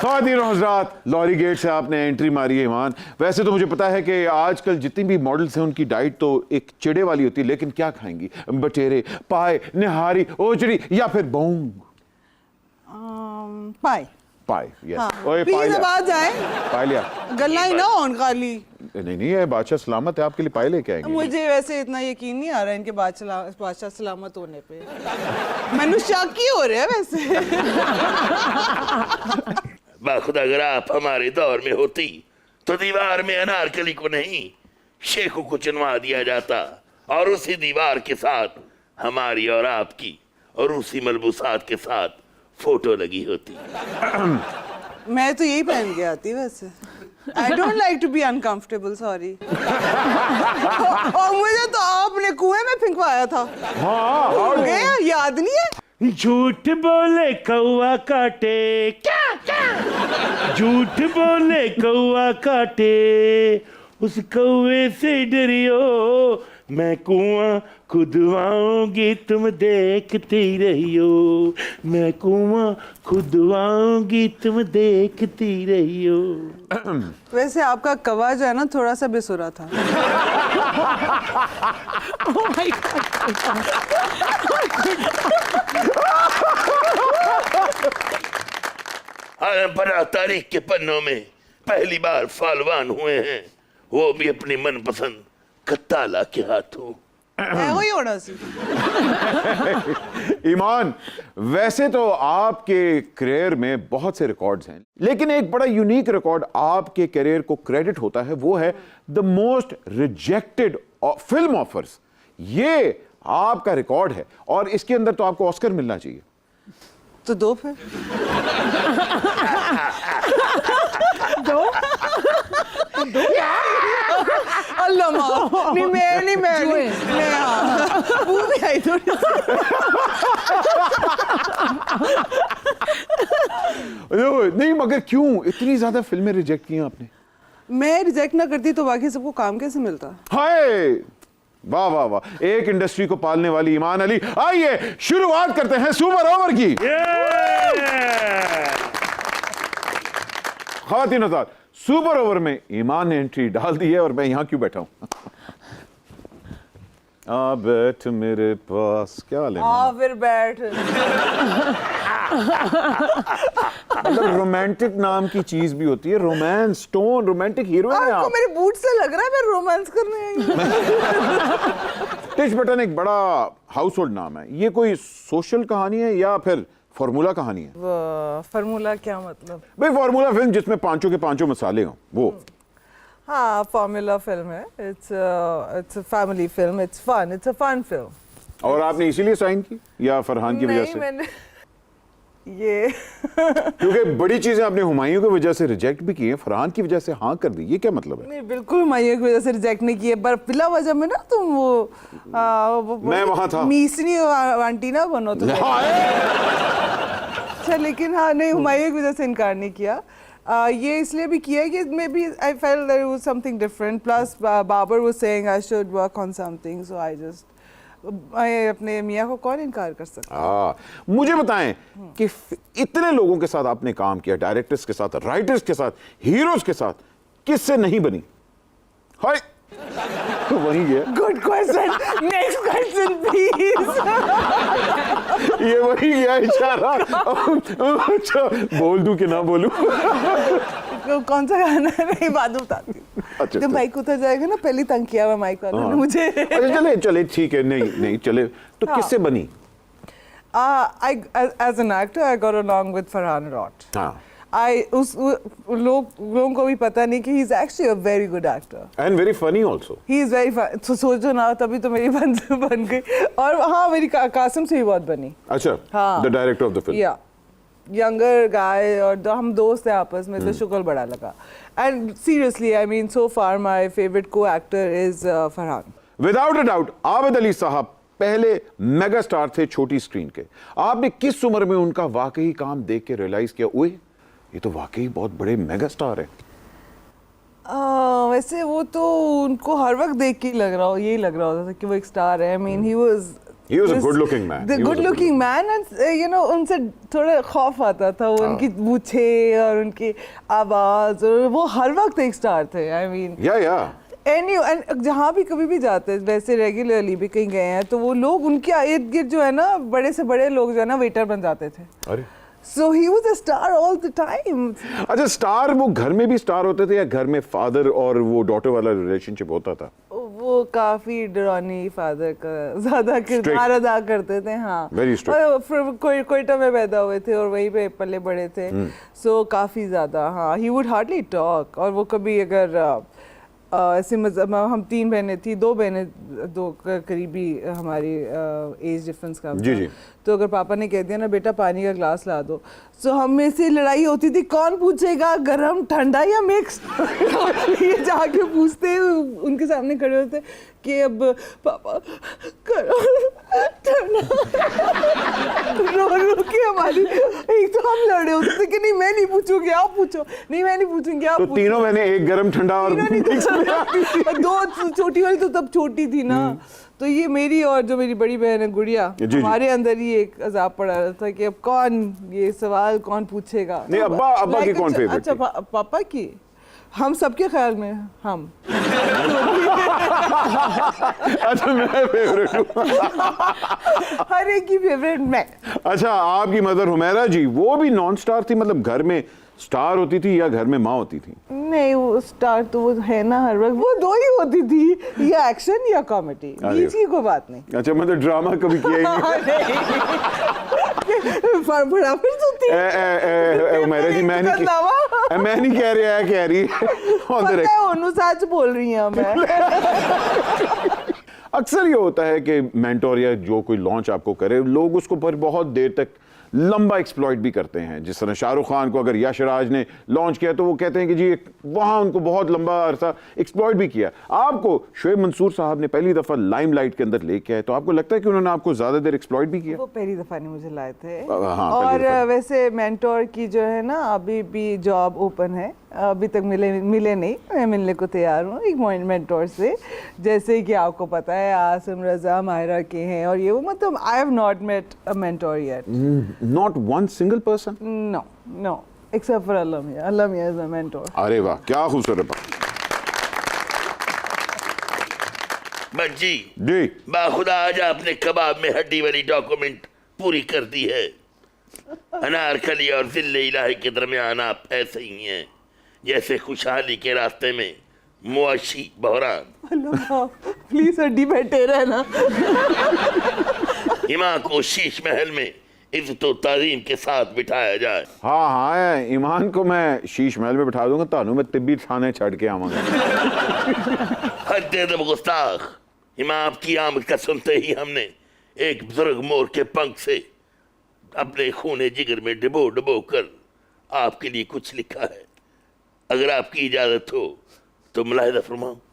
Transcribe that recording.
ख़वातीन और हज़रात, lorry gate से आपने एंट्री मारी है ईमान। वैसे तो मुझे पता है कि आजकल जितनी भी मॉडल्स हैं उनकी डाइट तो एक चिड़े वाली होती है, लेकिन क्या खाएंगी? बटेरे, पाए, निहारी, ओजड़ी या फिर बोंग? पाए। पाए, यस। हाँ। ओए पाए प्लीज अब आ जाए, पाए लिया। गल्ला ही ना ऑन खाली। नहीं नहीं, ये बादशाह सलामत है, आपके लिए पाए लेके आएंगे। मुझे वैसे इतना यकीन नहीं आ रहा है इनके बादशाह सलामत होने पे। मैंने शक ही हो रहा है वैसे। बाखुदा अगर आप हमारे दौर में होती तो दीवार में अनारकली को नहीं शेखों को चुनवा दिया जाता और उसी दीवार के साथ हमारी और आपकी और उसी मलबूसात के साथ फोटो लगी होती। मैं तो यही पहन के आती वैसे। I don't like to be uncomfortable, sorry. और मुझे तो आपने कुएं में फेंकवाया था। हाँ, भूल गए, याद नहीं है? झूठ बोले कौवा काटे, क्या क्या? झूठ बोले कौवा काटे, उस कौवे से डरियो, मैं कुआं खुदवाऊंगी तुम देखती रहियो, मैं कुआं खुदवाऊंगी तुम देखती रहियो। वैसे आपका कौवा जो है ना थोड़ा सा बेसुरा था। Oh my God. आलम परा तारीख के पन्नों में पहली बार फालवान हुए हैं, वो भी अपने मनपसंद कत्ताला के हाथों। वही होना सी। ईमान, वैसे तो आपके करियर में बहुत से रिकॉर्ड्स हैं, लेकिन एक बड़ा यूनिक रिकॉर्ड आपके करियर को क्रेडिट होता है, वो है the most rejected film offers. ये आपका रिकॉर्ड है और इसके अंदर तो आपको ऑस्कर मिलना चाहिए। तो दो फिर। दो अल्लाह माफ। नहीं मैं हाँ वो भी आई थोड़ी। नहीं, मगर क्यों इतनी ज्यादा फिल्में रिजेक्ट की आपने? मैं रिजेक्ट ना करती तो बाकी सबको काम कैसे मिलता? हाय, वाह वाह वाह, एक इंडस्ट्री को पालने वाली ईमान अली। आइए शुरुआत करते हैं सुपर ओवर की। ख़वातीन हज़रात, सुपर ओवर में ईमान ने एंट्री डाल दी है और मैं यहां क्यों बैठा हूं? आ बैठ मेरे पास, क्या लेना? फिर बैठ। मतलब रोमांटिक नाम की चीज भी होती है, रोमांस, टोन, रोमांटिक हीरो है आपको आप। मेरे बूट से लग रहा है मैं रोमांस करने आई हूं। टिश बटन एक बड़ा हाउस होल्ड नाम है, ये कोई सोशल कहानी है या फिर फॉर्मूला कहानी है? फार्मूला क्या मतलब? भाई फॉर्मूला फिल्म जिसमें पांचों के पांचों मसाले हों, वो। हाँ, फार्मूला फिल्म है। It's a family film, it's fun, it's a fun film. और आपने इसीलिए साइन की या फरहान की वजह से? मैंने ये क्योंकि बड़ी चीजें आपने हुमायूं की वजह से रिजेक्ट भी की हैं, फरहान की वजह से हाँ कर दी, ये क्या मतलब है? नहीं, बिल्कुल माइयों की वजह से रिजेक्ट नहीं किए, पर पिला वजह में ना तुम वो मैं वहां था। मीसनी आंटी ना बनो तो। अच्छा, लेकिन हाँ नहीं, हुमायूं की वजह से इनकार नहीं किया। ये इसलिए भी किया कि maybe I felt there was something different, plus Babar was saying I should work on something, so I just अपने मियाँ को कौन इनकार कर सकता? मुझे बताएं कि इतने लोगों के साथ आपने काम किया, डायरेक्टर्स के साथ, राइटर्स के साथ, हीरोज के साथ, किससे नहीं बनी? हाय, वही है। Good question, next question please. ये वही गया इशारा। अच्छा, बोल दूं कि ना बोलूं? कौन सा गाना है? नहीं, बाद में बताती हूँ। अच्छा, जब माइक उतर जाएगा ना, पहले तंग किया हुआ माइक वाला ने मुझे। अच्छा, चले ठीक है, नहीं चले तो हाँ। किससे बनी? As an actor, I got along with Farhan a lot. हाँ। लोगों को भी पता नहीं कि he is actually a very good actor. And very funny also. He is very fun. तो सोचो ना, तभी तो मेरी बन गई। और हाँ, मेरी कासिम से भी बहुत बनी। अच्छा, हाँ। the director of the film. Yeah. Younger guy और हम दोस्त हैं आपस में, तो शुक्र बड़ा लगा। And seriously, I mean, so far my favourite को actor is Farhan. Without a doubt Abid Ali साहब पहले मेगा स्टार थे छोटी स्क्रीन के। आपने किस उम्र में उनका वाकई काम देख के रियलाइज किया, ओए ये तो वाकई बहुत बड़े मेगा स्टार है? वैसे वो तो उनको हर वक्त देख के यही लग रहा होता था कि वो एक स्टार है। I mean, he He was a good-looking man. The He was a good-looking man, and you know, उनसे थोड़ा खौफ आता था, उनकी मूछें और उनकी आवाज, और वो हर वक्त एक स्टार थे. I mean, Yeah. and जहाँ भी कभी भी जाते हैं, वैसे रेगुलरली भी कहीं गए हैं, तो वो लोग उनके इर्द गिर्द जो है ना, बड़े से बड़े लोग जो है ना, वेटर बन जाते थे. अरे So he was a star all the time. अच्छा, स्टार वो घर में भी स्टार होते थे या घर में फादर और वो डॉटर वाला रिलेशनशिप होता था? वो काफी डरानी फादर का ज्यादा किरदार अदा करते थे. हाँ, Very strict. और फिर कोयटा में पैदा हुए थे और वहीं पे पले बड़े थे. सो काफी ज्यादा. हाँ, ही वुड हार्डली टॉक. और वो कभी अगर ऐसे मतलब हम 3 बहनें थी, 2 बहनें, 2 करीबी हमारी एज डिफरेंस का जी, जी. तो अगर पापा ने कह दिया ना, बेटा पानी का ग्लास ला दो, तो हम में से लड़ाई होती थी, कौन पूछेगा गरम ठंडा या मिक्स. ये जाके पूछते, उनके सामने खड़े होते कि अब पापा गरम ठंडा. रो रो के हमारी, एक तो हम लड़े होते थे कि नहीं मैं नहीं पूछूंगी, आप पूछो. नहीं मैं नहीं पूछूंगी, आप तो पूछो. तीनों मैंने एक गरम ठंडा और दो छोटी वाली तो तब छोटी थी ना, तो ये मेरी और जो मेरी बड़ी बहन है गुड़िया, जी. हमारे अंदर ही एक अजाब पड़ा था कि अब कौन ये सवाल कौन पूछेगा. नहीं, अब्बा की कौन फेवरेट अच्छा, पापा की. हम सबके ख्याल में हम. अच्छा, मैं फेवरेट हूँ. हर एक की फेवरेट मैं. अच्छा, आपकी मदर हुमैरा जी वो भी नॉन स्टार थी, मतलब घर में स्टार होती थी या घर में माँ होती थी? नहीं, वो स्टार तो वो है ना, हर वक्त वो 2 ही होती थी, या एक्शन या कॉमेडी, बीच की कोई बात नहीं. अच्छा, मतलब ड्रामा कभी किया ही नहीं. बराबर तो थी. हुमैरा जी मैं नहीं कह रहा है, कह रही पता है ओनू सच बोल रही हूँ मैं. अक्सर ये होता है कि मेंटोर या जो कोई लॉन्च आपको करे, लोग उसको पर बहुत देर तक लंबा एक्सप्लॉइट भी करते हैं. जिस तरह शाहरुख खान को अगर यश राज ने लॉन्च किया तो वो कहते हैं कि जी वहां उनको बहुत लंबा अरसा एक्सप्लॉइट भी किया. आपको शोएब मंसूर साहब ने पहली दफा लाइमलाइट के अंदर लेके आए, तो आपको लगता है कि उन्होंने आपको ज्यादा देर एक्सप्लॉइट भी किया? वो पहली दफा नहीं मुझे लाए थे. हाँ, और वैसे मेंटोर की जो है ना, अभी भी जॉब ओपन है. अभी तक मिले नहीं, मैं मिलने को तैयार हूँ एक मेंटोर से. जैसे कि आपको पता है आसिम रजा माहिरा के हैं, और ये वो, मतलब I have not met a mentor yet. Not one single person? No except for Almia. Almia is my mentor. अरे वाह, क्या खूबसूरत बात. बच्ची जी, बाखुदा आज आपने कबाब में हड्डी वाली डॉक्यूमेंट पूरी कर दी है. अनारकली और जिल्ले इलाही के दरमियान आप ऐसे ही हैं जैसे खुशहाली के रास्ते में मुआशी बहरान. प्लीज हड्डी बैठे रहना. इमाम को शीश महल में इज्जत और ताज़ीम के साथ बिठाया जाए. हाँ हाँ, ईमान को मैं शीश महल में बिठा दूंगा, तानू मैं तिब्बी थाने छड़ के आवांगा. हद अदब गुस्ताख. इमाम की आमद का सुनते ही हमने एक बुजुर्ग मोर के पंख से अपने खूने जिगर में डुबो डुबो कर आपके लिए कुछ लिखा है. अगर आपकी इजाजत हो तो मुलाहिजा फरमाऊं.